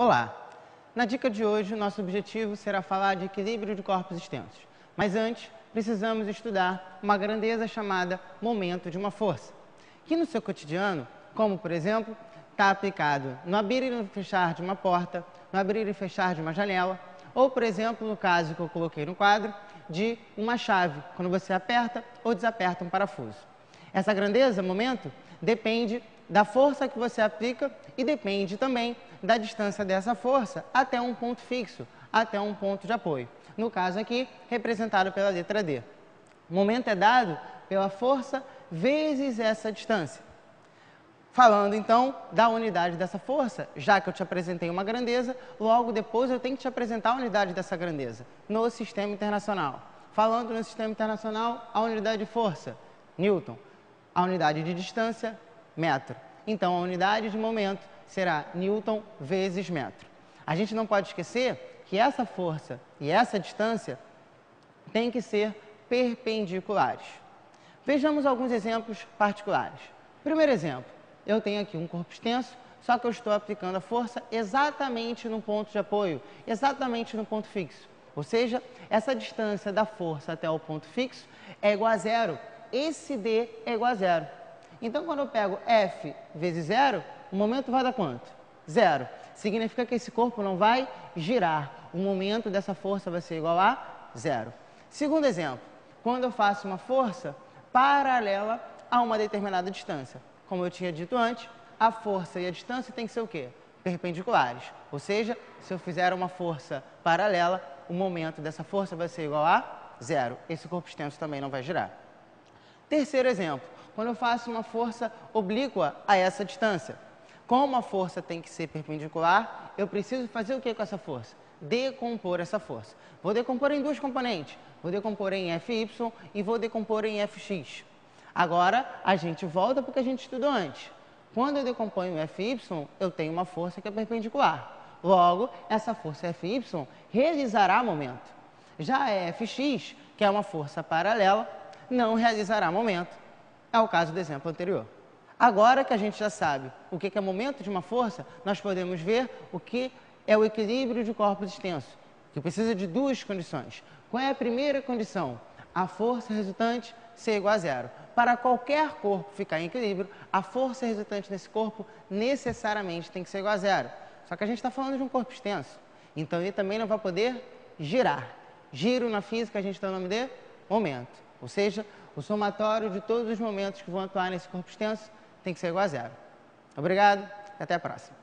Olá! Na dica de hoje, o nosso objetivo será falar de equilíbrio de corpos extensos. Mas antes, precisamos estudar uma grandeza chamada momento de uma força, que no seu cotidiano, como por exemplo, está aplicado no abrir e no fechar de uma porta, no abrir e fechar de uma janela, ou por exemplo, no caso que eu coloquei no quadro, de uma chave, quando você aperta ou desaperta um parafuso. Essa grandeza, momento, depende da força que você aplica e depende também da distância dessa força até um ponto fixo, até um ponto de apoio. No caso aqui, representado pela letra D. O momento é dado pela força vezes essa distância. Falando então da unidade dessa força, já que eu te apresentei uma grandeza, logo depois eu tenho que te apresentar a unidade dessa grandeza no sistema internacional. Falando no sistema internacional, a unidade de força, Newton. A unidade de distância, metro. Então, a unidade de momento será Newton vezes metro. A gente não pode esquecer que essa força e essa distância têm que ser perpendiculares. Vejamos alguns exemplos particulares. Primeiro exemplo, eu tenho aqui um corpo extenso, só que eu estou aplicando a força exatamente no ponto de apoio, exatamente no ponto fixo. Ou seja, essa distância da força até o ponto fixo é igual a zero. Esse D é igual a zero. Então, quando eu pego F vezes zero, o momento vai dar quanto? Zero. Significa que esse corpo não vai girar. O momento dessa força vai ser igual a zero. Segundo exemplo, quando eu faço uma força paralela a uma determinada distância. Como eu tinha dito antes, a força e a distância têm que ser o quê? Perpendiculares. Ou seja, se eu fizer uma força paralela, o momento dessa força vai ser igual a zero. Esse corpo extenso também não vai girar. Terceiro exemplo, quando eu faço uma força oblíqua a essa distância. Como a força tem que ser perpendicular, eu preciso fazer o que com essa força? Decompor essa força. Vou decompor em duas componentes. Vou decompor em Fy e vou decompor em Fx. Agora, a gente volta para o que a gente estudou antes. Quando eu decomponho Fy, eu tenho uma força que é perpendicular. Logo, essa força Fy realizará momento. Já a Fx, que é uma força paralela, não realizará momento. É o caso do exemplo anterior. Agora que a gente já sabe o que é momento de uma força, nós podemos ver o que é o equilíbrio de corpos extensos, que precisa de duas condições. Qual é a primeira condição? A força resultante ser igual a zero. Para qualquer corpo ficar em equilíbrio, a força resultante nesse corpo necessariamente tem que ser igual a zero. Só que a gente está falando de um corpo extenso, então ele também não vai poder girar. Giro na física a gente dá o nome de momento. Ou seja, o somatório de todos os momentos que vão atuar nesse corpo extenso tem que ser igual a zero. Obrigado e até a próxima.